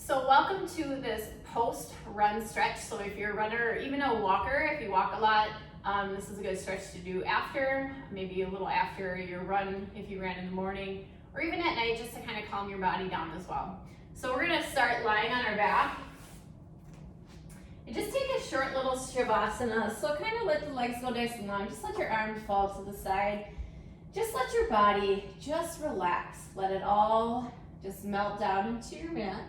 So welcome to this post-run stretch. So if you're a runner or even a walker, if you walk a lot, this is a good stretch to do after, maybe a little after your run if you ran in the morning, or even at night just to kind of calm your body down as well. So we're gonna start lying on our back. And just take a short little Shavasana. So kind of let the legs go nice and long. Just let your arms fall to the side. Just let your body just relax. Let it all just melt down into your mat.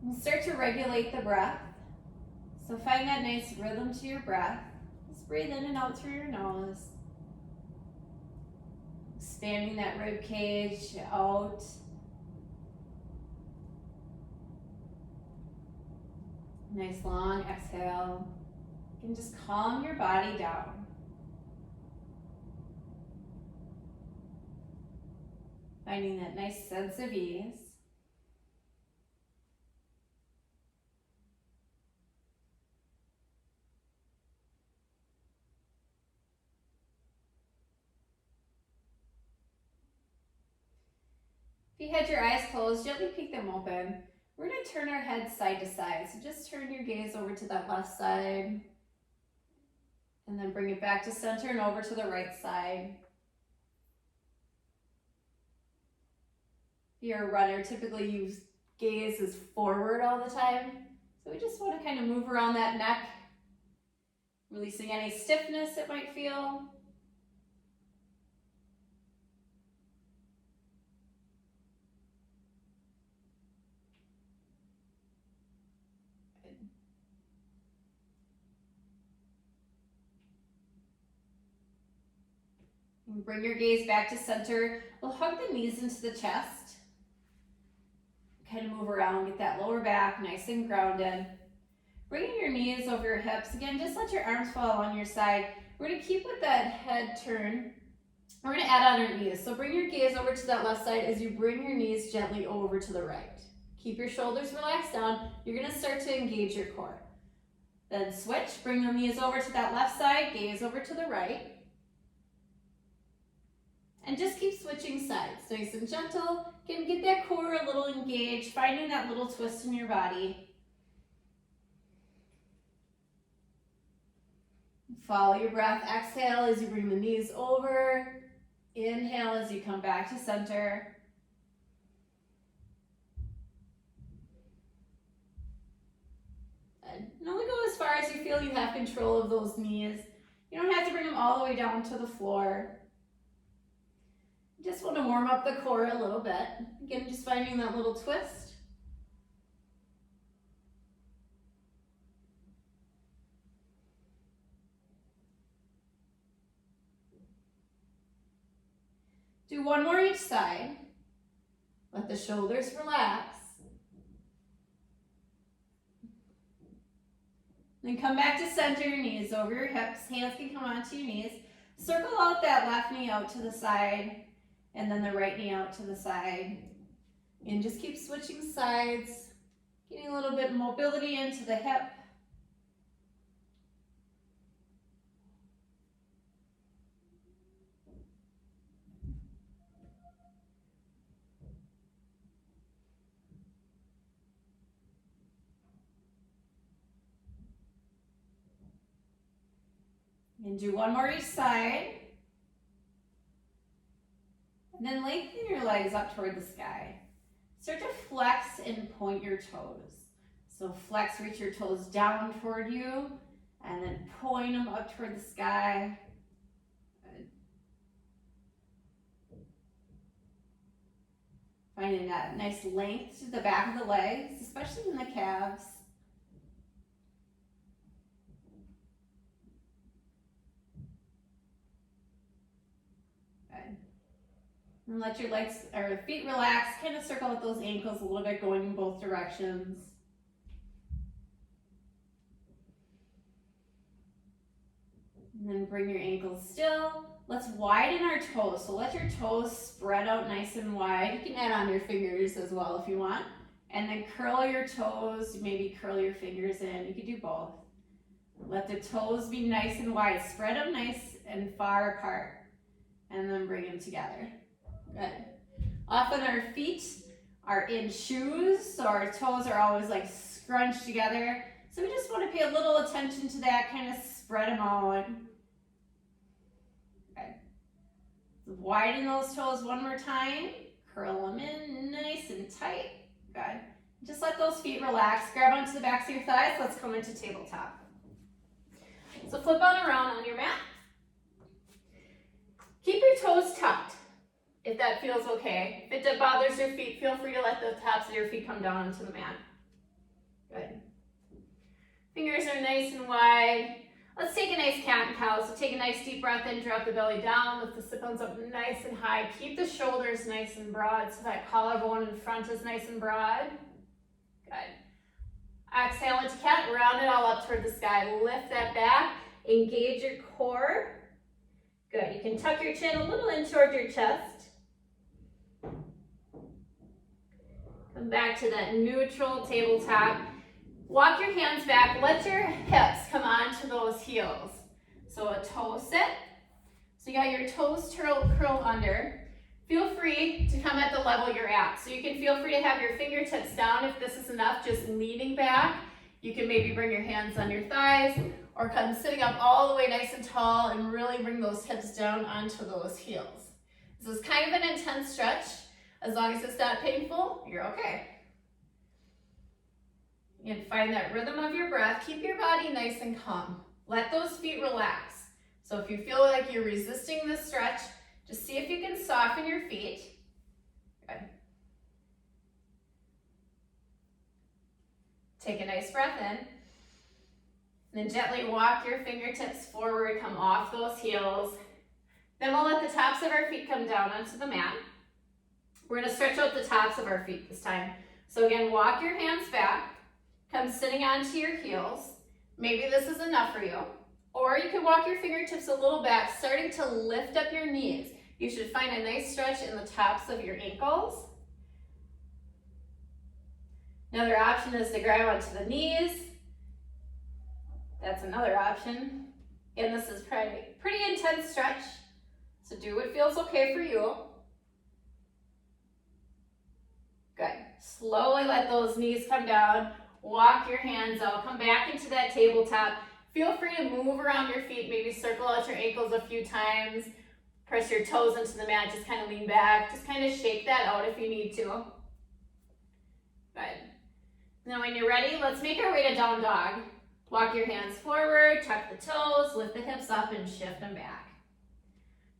And start to regulate the breath. So find that nice rhythm to your breath. Just breathe in and out through your nose. Expanding that rib cage out. Nice long exhale. You can just calm your body down. Finding that nice sense of ease. If you had your eyes closed, gently peek them open. We're going to turn our head side to side. So just turn your gaze over to that left side. And then bring it back to center and over to the right side. If you're a runner, typically you gaze is forward all the time. So we just want to kind of move around that neck, releasing any stiffness it might feel. And bring your gaze back to center. We'll hug the knees into the chest. Kind of move around, get that lower back nice and grounded. Bringing your knees over your hips. Again, just let your arms fall on your side. We're going to keep with that head turn. We're going to add on our knees. So bring your gaze over to that left side as you bring your knees gently over to the right. Keep your shoulders relaxed down. You're going to start to engage your core. Then switch, bring the knees over to that left side, gaze over to the right. And just keep switching sides, nice and gentle. Again, get that core a little engaged, finding that little twist in your body. Follow your breath. Exhale as you bring the knees over. Inhale as you come back to center. And only go as far as you feel you have control of those knees. You don't have to bring them all the way down to the floor. Just want to warm up the core a little bit. Again, just finding that little twist. Do one more each side. Let the shoulders relax. Then come back to center, your knees over your hips. Hands can come onto your knees. Circle out that left knee out to the side. And then the right knee out to the side. And just keep switching sides, getting a little bit of mobility into the hip. And do one more each side. And then lengthen your legs up toward the sky. Start to flex and point your toes. So flex, reach your toes down toward you, and then point them up toward the sky. Good. Finding that nice length to the back of the legs, especially in the calves. And let your legs or feet relax, kind of circle with those ankles a little bit, going in both directions. And then bring your ankles still. Let's widen our toes. So let your toes spread out nice and wide. You can add on your fingers as well if you want. And then curl your toes, maybe curl your fingers in. You could do both. Let the toes be nice and wide. Spread them nice and far apart. And then bring them together. Good. Often our feet are in shoes, so our toes are always like scrunched together. So we just want to pay a little attention to that, kind of spread them out. Okay. Widen those toes one more time. Curl them in nice and tight. Good. Just let those feet relax. Grab onto the backs of your thighs. Let's come into tabletop. So flip on around on your mat. Keep your toes tucked, if that feels okay. If it bothers your feet, feel free to let the tops of your feet come down onto the mat. Good. Fingers are nice and wide. Let's take a nice cat and cow. So take a nice deep breath in, drop the belly down, lift the sit bones up nice and high. Keep the shoulders nice and broad so that collarbone in front is nice and broad. Good. Exhale into cat, round it all up toward the sky. Lift that back, engage your core. Good, you can tuck your chin a little in toward your chest. Come back to that neutral tabletop. Walk your hands back, let your hips come onto those heels. So a toe sit. So you got your toes curled under. Feel free to come at the level you're at. So you can feel free to have your fingertips down if this is enough, just leaning back. You can maybe bring your hands on your thighs or come sitting up all the way nice and tall and really bring those hips down onto those heels. This is kind of an intense stretch. As long as it's not painful, you're okay. And find that rhythm of your breath. Keep your body nice and calm. Let those feet relax. So if you feel like you're resisting this stretch, just see if you can soften your feet. Good. Take a nice breath in. And then gently walk your fingertips forward, come off those heels. Then we'll let the tops of our feet come down onto the mat. We're going to stretch out the tops of our feet this time. So again, walk your hands back. Come sitting onto your heels. Maybe this is enough for you. Or you can walk your fingertips a little back, starting to lift up your knees. You should find a nice stretch in the tops of your ankles. Another option is to grab onto the knees. That's another option. Again, this is pretty intense stretch, so do what feels okay for you. Good. Slowly let those knees come down. Walk your hands out. Come back into that tabletop. Feel free to move around your feet. Maybe circle out your ankles a few times. Press your toes into the mat. Just kind of lean back. Just kind of shake that out if you need to. Good. Now when you're ready, let's make our way to down dog. Walk your hands forward, tuck the toes, lift the hips up and shift them back.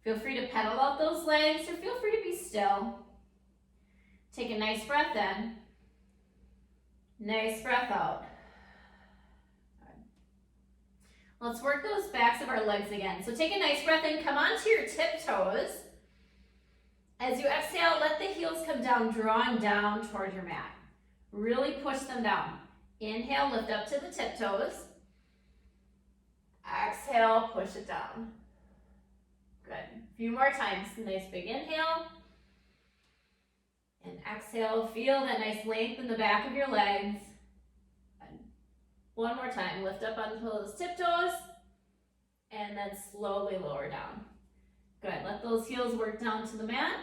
Feel free to pedal out those legs or feel free to be still. Take a nice breath in. Nice breath out. Let's work those backs of our legs again. So take a nice breath in, come onto your tiptoes. As you exhale, let the heels come down, drawing down toward your mat. Really push them down. Inhale, lift up to the tiptoes. Exhale, push it down. Good. A few more times. Nice big inhale. And exhale, feel that nice length in the back of your legs. Good. One more time. Lift up onto those tiptoes. And then slowly lower down. Good. Let those heels work down to the mat.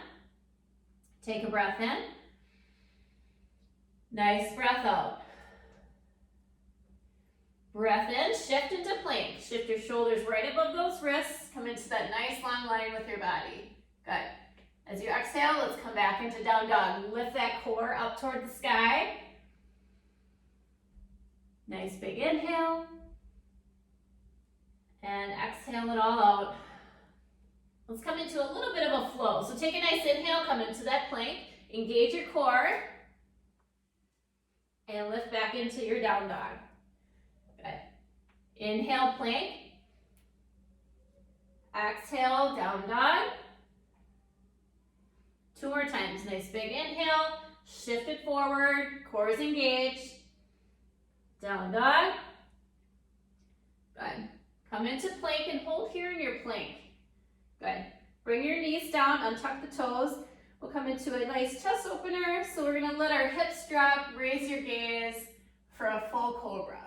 Take a breath in. Nice breath out. Breath in, shift into plank. Shift your shoulders right above those wrists. Come into that nice long line with your body. Good. As you exhale, let's come back into down dog. Lift that core up toward the sky. Nice big inhale. And exhale it all out. Let's come into a little bit of a flow. So take a nice inhale, come into that plank. Engage your core. And lift back into your down dog. Good. Inhale, plank. Exhale, down dog. Two more times. Nice big inhale. Shift it forward. Core is engaged. Down dog. Good. Come into plank and hold here in your plank. Good. Bring your knees down, untuck the toes. We'll come into a nice chest opener. So we're going to let our hips drop, raise your gaze for a full cobra.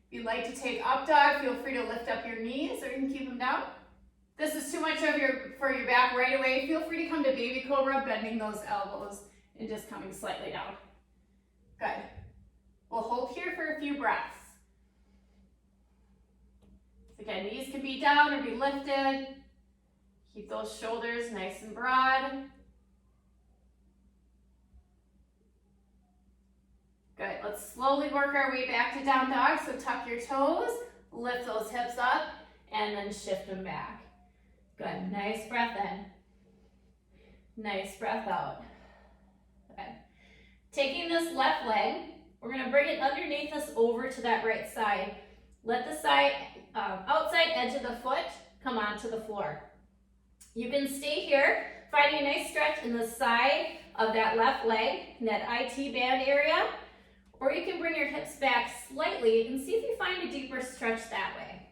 If you'd like to take up dog, feel free to lift up your knees or you can keep them down. this is too much for your back right away, feel free to come to baby cobra, bending those elbows and just coming slightly down. Good. We'll hold here for a few breaths. So again, knees can be down or be lifted. Keep those shoulders nice and broad. Good. Let's slowly work our way back to down dog. So tuck your toes, lift those hips up, and then shift them back. Good. Nice breath in. Nice breath out. Good. Taking this left leg, we're going to bring it underneath us over to that right side. Let the outside edge of the foot come onto the floor. You can stay here, finding a nice stretch in the side of that left leg, in that IT band area, or you can bring your hips back slightly and see if you find a deeper stretch that way.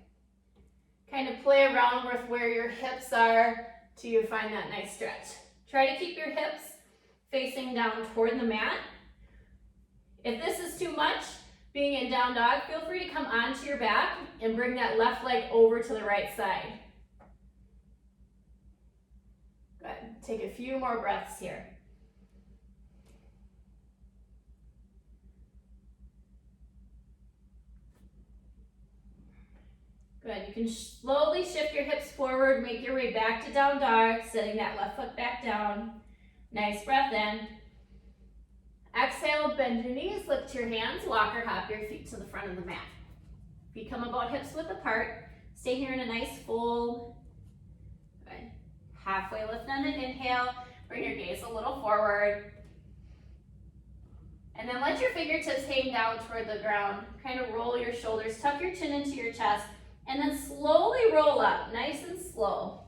Kind of play around with where your hips are till you find that nice stretch. Try to keep your hips facing down toward the mat. If this is too much, being in down dog, feel free to come onto your back and bring that left leg over to the right side. Good. Take a few more breaths here. Good. You can slowly shift your hips forward, make your way back to down dog, setting that left foot back down. Nice breath in. Exhale, bend your knees, lift your hands, walk or hop your feet to the front of the mat. Feet come about hips width apart. Stay here in a nice fold. Good. Halfway lift on an inhale. Bring your gaze a little forward. And then let your fingertips hang down toward the ground. Kind of roll your shoulders, tuck your chin into your chest, and then slowly roll up, nice and slow.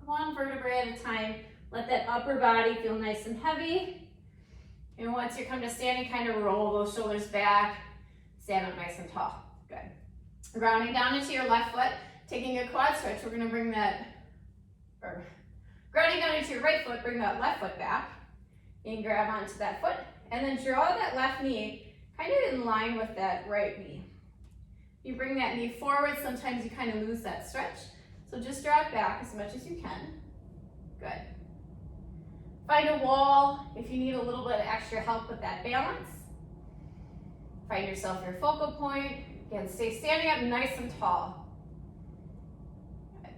One vertebrae at a time. Let that upper body feel nice and heavy. And once you come to standing, kind of roll those shoulders back. Stand up nice and tall. Good. Grounding down into your left foot, taking a quad stretch. We're going to bring grounding down into your right foot, bring that left foot back. And grab onto that foot. And then draw that left knee kind of in line with that right knee. You bring that knee forward, sometimes you kind of lose that stretch. So just draw it back as much as you can. Good. Find a wall if you need a little bit of extra help with that balance. Find yourself your focal point. Again, stay standing up nice and tall. Good.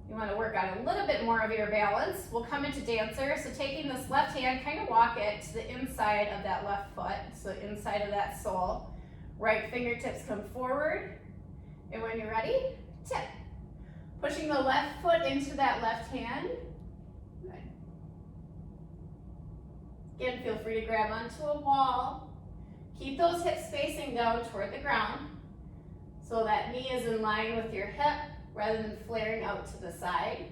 You want to work on a little bit more of your balance. We'll come into dancer. So taking this left hand, kind of walk it to the inside of that left foot. So inside of that sole. Right fingertips come forward. And when you're ready, tip. Pushing the left foot into that left hand. Good. Again, feel free to grab onto a wall. Keep those hips facing down toward the ground so that knee is in line with your hip rather than flaring out to the side.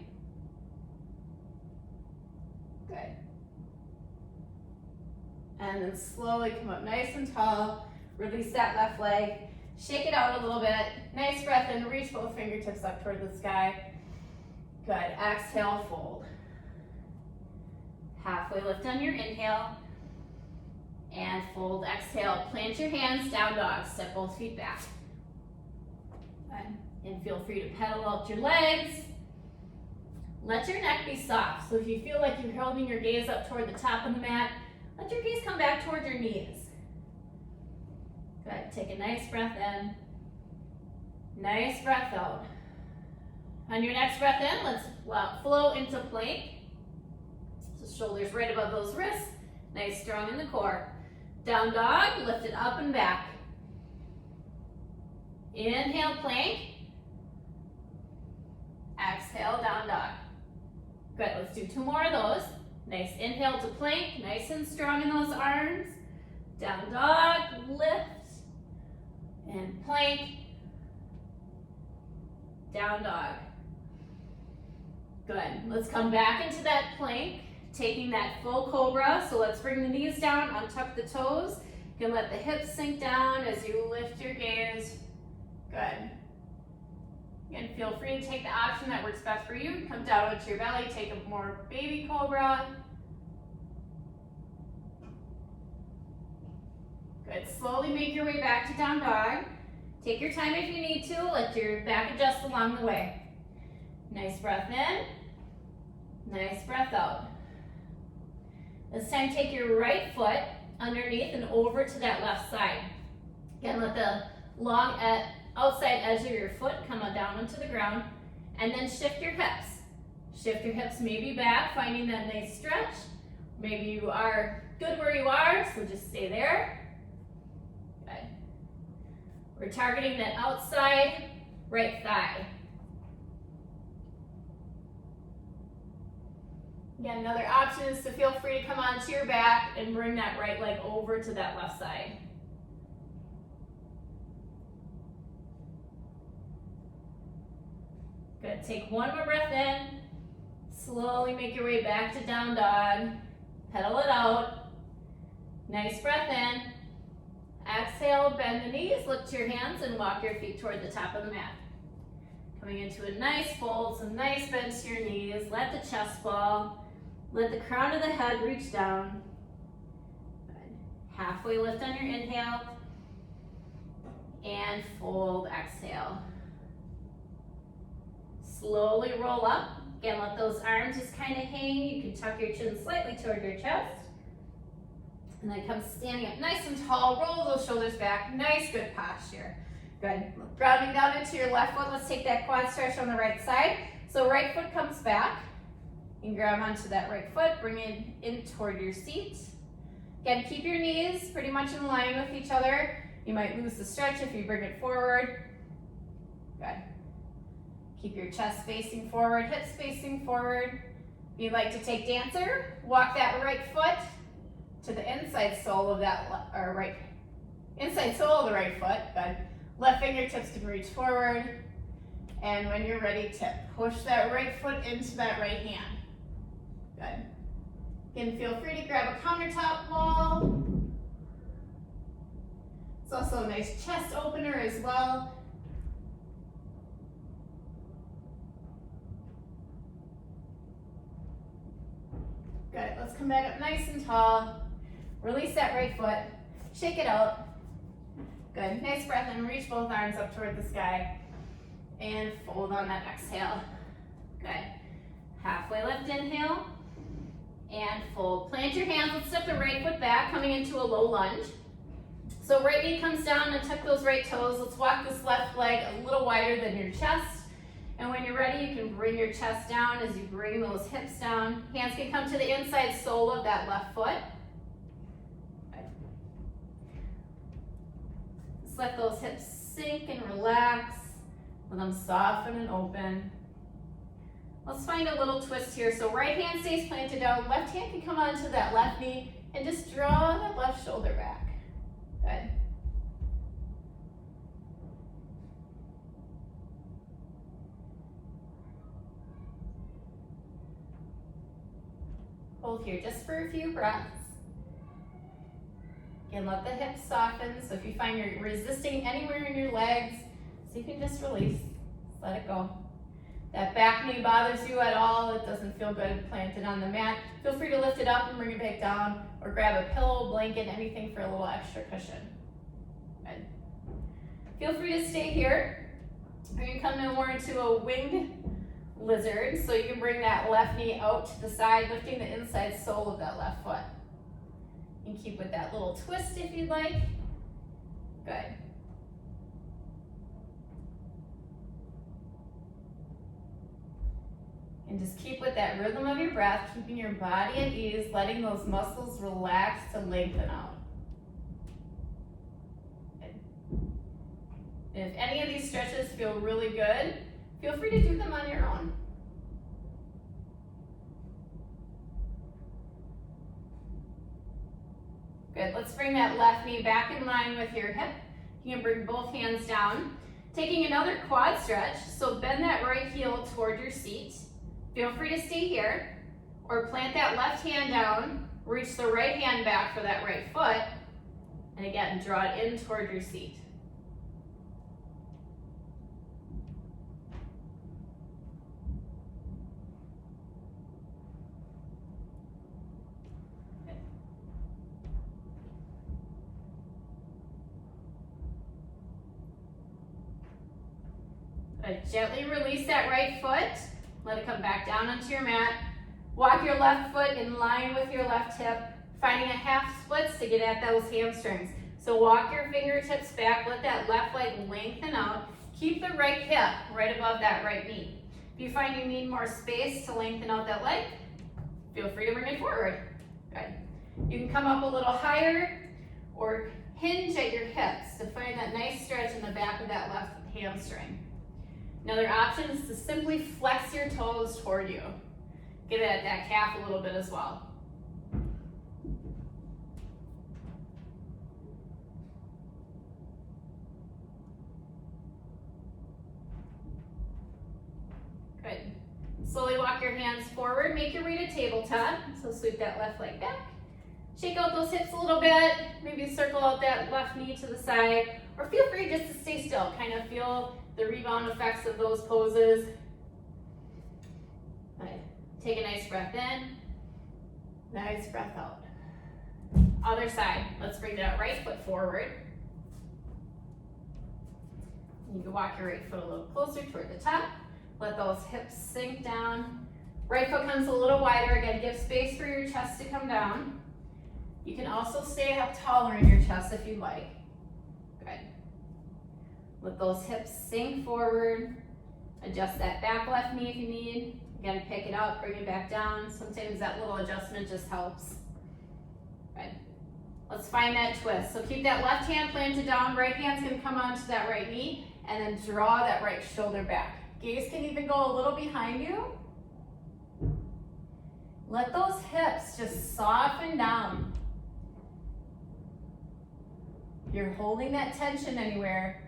Good. And then slowly come up nice and tall. Release that left leg. Shake it out a little bit. Nice breath in. Reach both fingertips up toward the sky. Good. Exhale, fold. Halfway lift on your inhale. And fold, exhale. Plant your hands, down dog. Step both feet back. Good. And feel free to pedal out your legs. Let your neck be soft. So if you feel like you're holding your gaze up toward the top of the mat, let your gaze come back toward your knees. Good. Take a nice breath in. Nice breath out. On your next breath in, let's flow into plank. So shoulders right above those wrists. Nice, strong in the core. Down dog, lift it up and back. Inhale, plank. Exhale, down dog. Good, let's do 2 more of those. Nice, inhale to plank, nice and strong in those arms. Down dog, lift, and plank. Down dog. Good, let's come back into that plank. Taking that full cobra, so let's bring the knees down, untuck the toes. You can let the hips sink down as you lift your gaze. Good. Again, feel free to take the option that works best for you. Come down onto your belly, take a more baby cobra. Good, slowly make your way back to down dog. Take your time if you need to, let your back adjust along the way. Nice breath in. Nice breath out. This time take your right foot underneath and over to that left side. Again, let the long outside edge of your foot come down onto the ground, and then shift your hips. Shift your hips maybe back, finding that nice stretch. Maybe you are good where you are, so just stay there. Good. We're targeting that outside right thigh. Again, another option is to feel free to come onto your back and bring that right leg over to that left side. Good, take one more breath in. Slowly make your way back to down dog. Pedal it out. Nice breath in. Exhale, bend the knees, lift your hands, and walk your feet toward the top of the mat. Coming into a nice fold, some nice bend to your knees. Let the chest fall. Let the crown of the head reach down. Good. Halfway lift on your inhale. And fold, exhale. Slowly roll up. Again, let those arms just kind of hang. You can tuck your chin slightly toward your chest. And then come standing up nice and tall. Roll those shoulders back. Nice, good posture. Good. Grounding down into your left foot. Let's take that quad stretch on the right side. So right foot comes back. You can grab onto that right foot. Bring it in toward your seat. Again, keep your knees pretty much in line with each other. You might lose the stretch if you bring it forward. Good. Keep your chest facing forward, hips facing forward. If you'd like to take dancer, walk that right foot to the inside sole of that, inside sole of the right foot. Good. Left fingertips can reach forward. And when you're ready, tip. Push that right foot into that right hand. Good. Again, feel free to grab a countertop wall. It's also a nice chest opener as well. Good, let's come back up nice and tall. Release that right foot, shake it out. Good, nice breath in, reach both arms up toward the sky. And fold on that exhale. Good, halfway lift, inhale. And fold, plant your hands, let's step the right foot back, coming into a low lunge. So right knee comes down and tuck those right toes. Let's walk this left leg a little wider than your chest. And when you're ready, you can bring your chest down as you bring those hips down. Hands can come to the inside sole of that left foot. Good. Just let those hips sink and relax. Let them soften and open. Let's find a little twist here. So right hand stays planted down. Left hand can come onto that left knee and just draw that left shoulder back. Good. Hold here just for a few breaths. Again, let the hips soften. So if you find you're resisting anywhere in your legs, so you can just release, let it go. That back knee bothers you at all, it doesn't feel good planted on the mat, feel free to lift it up and bring it back down, or grab a pillow, blanket, anything for a little extra cushion. Good. Feel free to stay here. We're going to come in more into a winged lizard, so you can bring that left knee out to the side, lifting the inside sole of that left foot. You can keep with that little twist if you'd like. Good. And just keep with that rhythm of your breath, keeping your body at ease, letting those muscles relax to lengthen out. Good. And if any of these stretches feel really good, feel free to do them on your own. Good, let's bring that left knee back in line with your hip. You can bring both hands down. Taking another quad stretch, so bend that right heel toward your seat. Feel free to stay here, or plant that left hand down, reach the right hand back for that right foot, and again, draw it in toward your seat. Gently release that right foot. Let it come back down onto your mat. Walk your left foot in line with your left hip, finding a half splits to get at those hamstrings. So walk your fingertips back, let that left leg lengthen out. Keep the right hip right above that right knee. If you find you need more space to lengthen out that leg, feel free to bring it forward. Good. You can come up a little higher or hinge at your hips to find that nice stretch in the back of that left hamstring. Another option is to simply flex your toes toward you. Get at that calf a little bit as well. Good. Slowly walk your hands forward. Make your way to tabletop. So sweep that left leg back. Shake out those hips a little bit. Maybe circle out that left knee to the side. Or feel free just to stay still. Kind of feel the rebound effects of those poses. Right. Take a nice breath in. Nice breath out. Other side. Let's bring that right foot forward. You can walk your right foot a little closer toward the top. Let those hips sink down. Right foot comes a little wider. Again, give space for your chest to come down. You can also stay up taller in your chest if you like. Good. Let those hips sink forward. Adjust that back left knee if you need. Again, pick it up, bring it back down. Sometimes that little adjustment just helps. Good. Let's find that twist. So keep that left hand planted down. Right hand's gonna come onto that right knee and then draw that right shoulder back. Gaze can even go a little behind you. Let those hips just soften down. If you're holding that tension anywhere,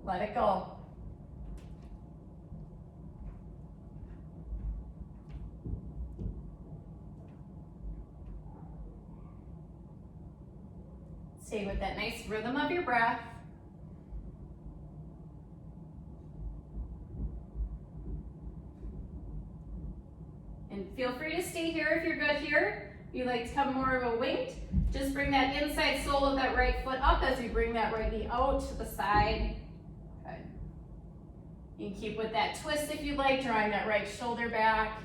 let it go. Stay with that nice rhythm of your breath. And feel free to stay here if you're good here. If you like to come more of a winged, just bring that inside sole of that right foot up as we bring that right knee out to the side. Good. You can keep with that twist if you like, drawing that right shoulder back.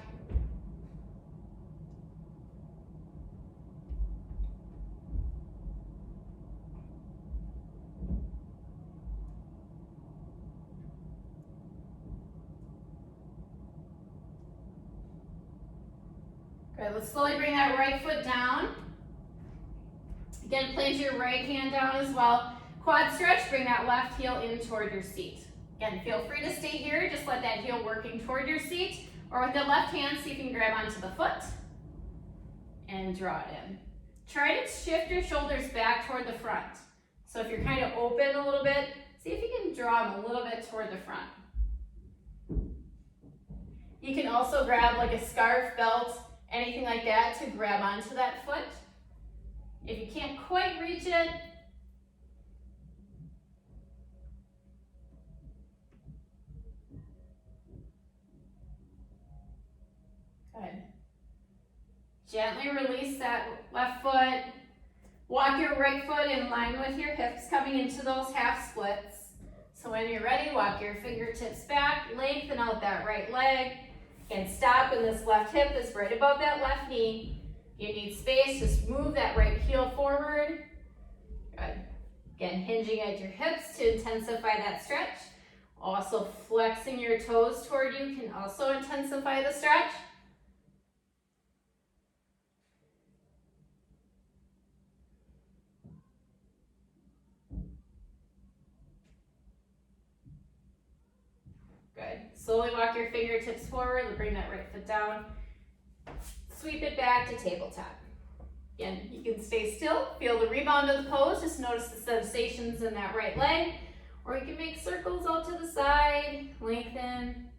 Good, let's slowly bring that right foot down. Again, plant your right hand down as well. Quad stretch, bring that left heel in toward your seat. Again, feel free to stay here, just let that heel working toward your seat, or with the left hand, see if you can grab onto the foot and draw it in. Try to shift your shoulders back toward the front. So if you're kind of open a little bit, see if you can draw them a little bit toward the front. You can also grab like a scarf, belt, anything like that to grab onto that foot. If you can't quite reach it, good. Gently release that left foot. Walk your right foot in line with your hips, coming into those half splits. So when you're ready, walk your fingertips back, lengthen out that right leg, and stop, and this left hip is right above that left knee. You need space, just move that right heel forward. Good. Again, hinging at your hips to intensify that stretch. Also flexing your toes toward you can also intensify the stretch. Good. Slowly walk your fingertips forward, bring that right foot down. Sweep it back to tabletop. Again, you can stay still, feel the rebound of the pose, just notice the sensations in that right leg, or you can make circles out to the side, lengthen.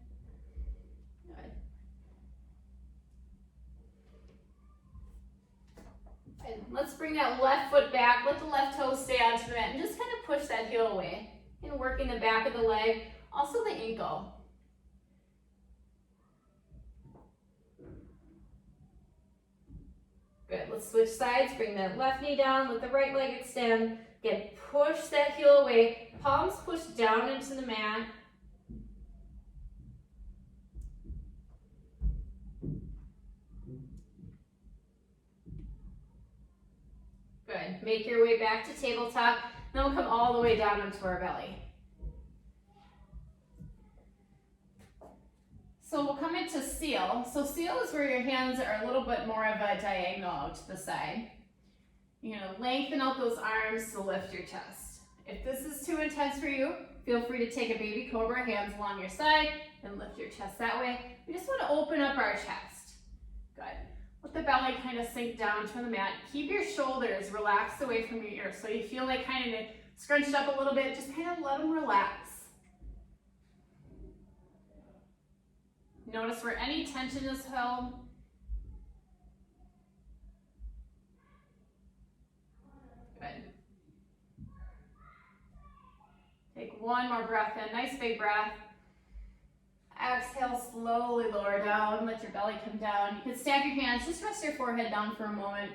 Good. And let's bring that left foot back, let the left toe stay onto the mat, and just kind of push that heel away. And working the back of the leg, also the ankle. Good, let's switch sides, bring that left knee down, let the right leg extend. Again, push that heel away, palms push down into the mat. Make your way back to tabletop. Then we'll come all the way down into our belly. So we'll come into seal. So seal is where your hands are a little bit more of a diagonal out to the side. You're gonna lengthen out those arms to lift your chest. If this is too intense for you, feel free to take a baby cobra, hands along your side, and lift your chest that way. We just wanna open up our chest. Good. Let the belly kind of sink down to the mat. Keep your shoulders relaxed away from your ears. So you feel like kind of scrunched up a little bit, just kind of let them relax. Notice where any tension is held. Good. Take one more breath in, nice big breath. Exhale, slowly lower down, let your belly come down. You can stack your hands, just rest your forehead down for a moment.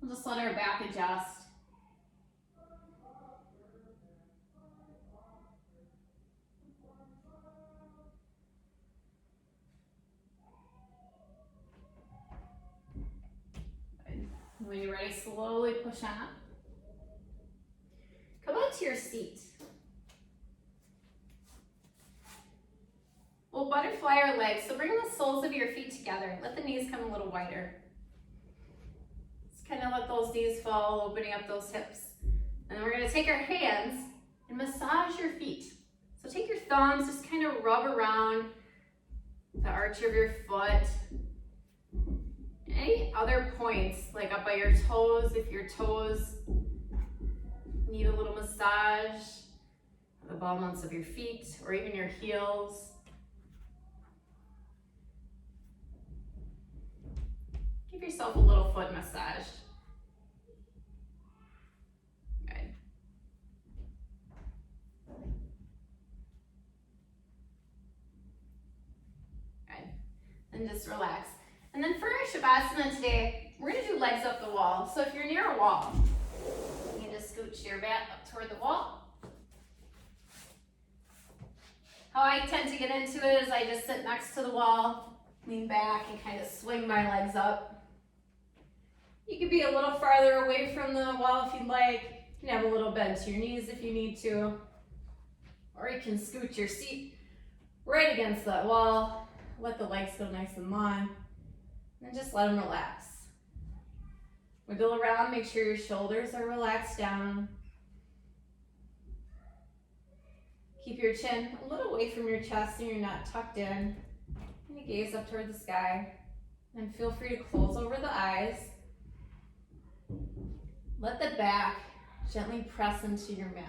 We'll just let our back adjust. Good. When you're ready, slowly push on up. Come out to your seat. We'll butterfly our legs, so bring the soles of your feet together. Let the knees come a little wider. Just kind of let those knees fall, opening up those hips. And then we're gonna take our hands and massage your feet. So take your thumbs, just kind of rub around the arch of your foot. Any other points, like up by your toes, if your toes need a little massage, the bottoms of your feet, or even your heels. Give yourself a little foot massage. Good. Good. And just relax. And then for our Shavasana today, we're gonna do legs up the wall. So if you're near a wall, you can just scooch your mat up toward the wall. How I tend to get into it is I just sit next to the wall, lean back, and kind of swing my legs up. You could be a little farther away from the wall if you'd like. You can have a little bend to your knees if you need to. Or you can scoot your seat right against that wall. Let the legs go nice and long. And just let them relax. Wiggle around, make sure your shoulders are relaxed down. Keep your chin a little away from your chest so you're not tucked in. And you gaze up toward the sky. And feel free to close over the eyes. Let the back gently press into your mat.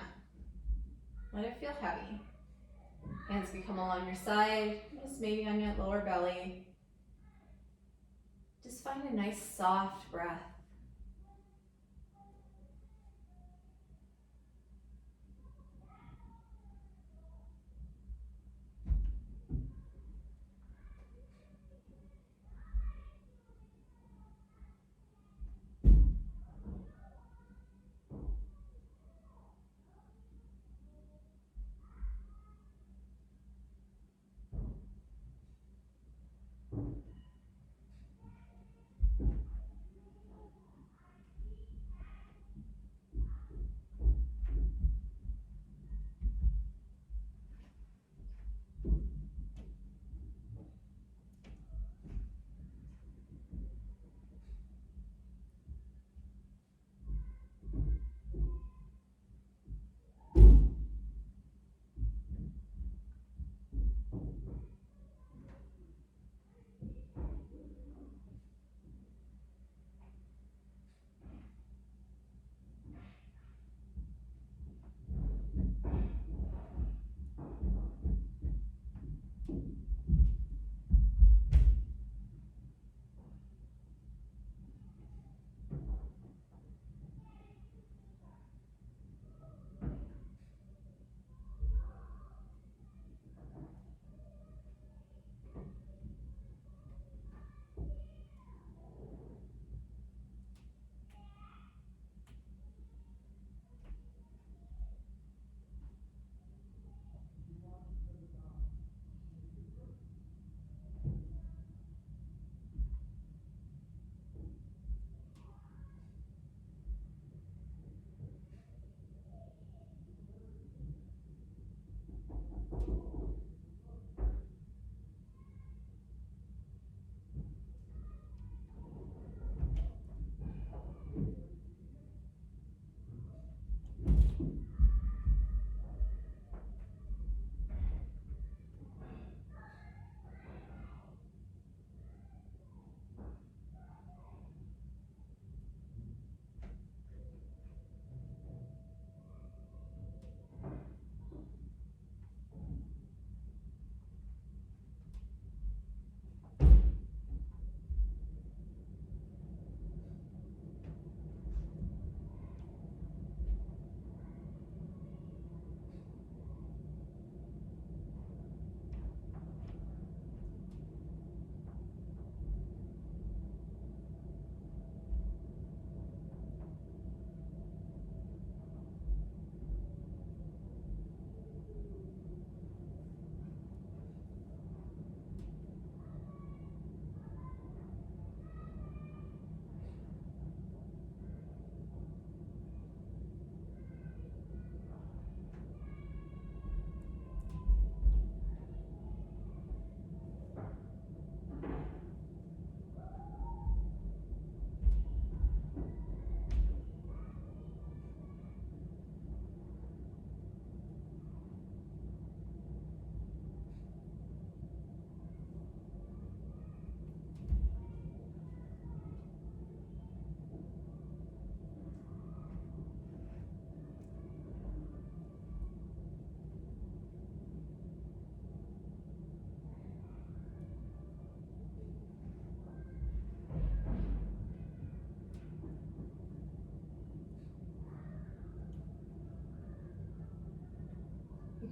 Let it feel heavy. Hands can come along your side, just maybe on your lower belly. Just find a nice soft breath.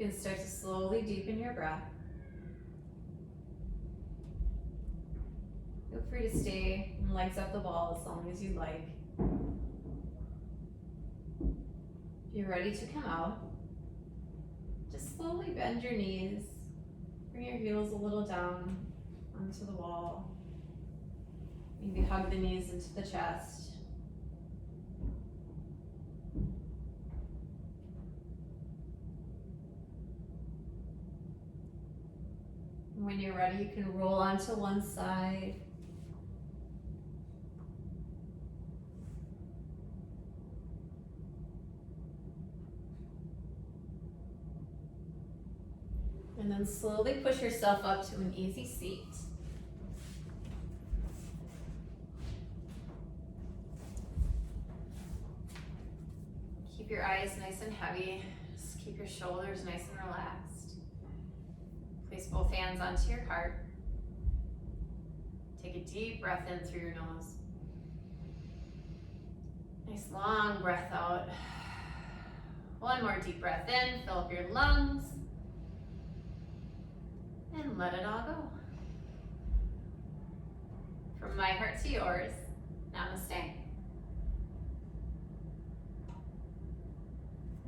You can start to slowly deepen your breath. Feel free to stay and legs up the wall as long as you like. If you're ready to come out, just slowly bend your knees. Bring your heels a little down onto the wall. Maybe hug the knees into the chest. When you're ready, you can roll onto one side. And then slowly push yourself up to an easy seat. Keep your eyes nice and heavy. Just keep your shoulders nice and relaxed. Place both hands onto your heart. Take a deep breath in through your nose. Nice long breath out. One more deep breath in, fill up your lungs. And let it all go. From my heart to yours, namaste.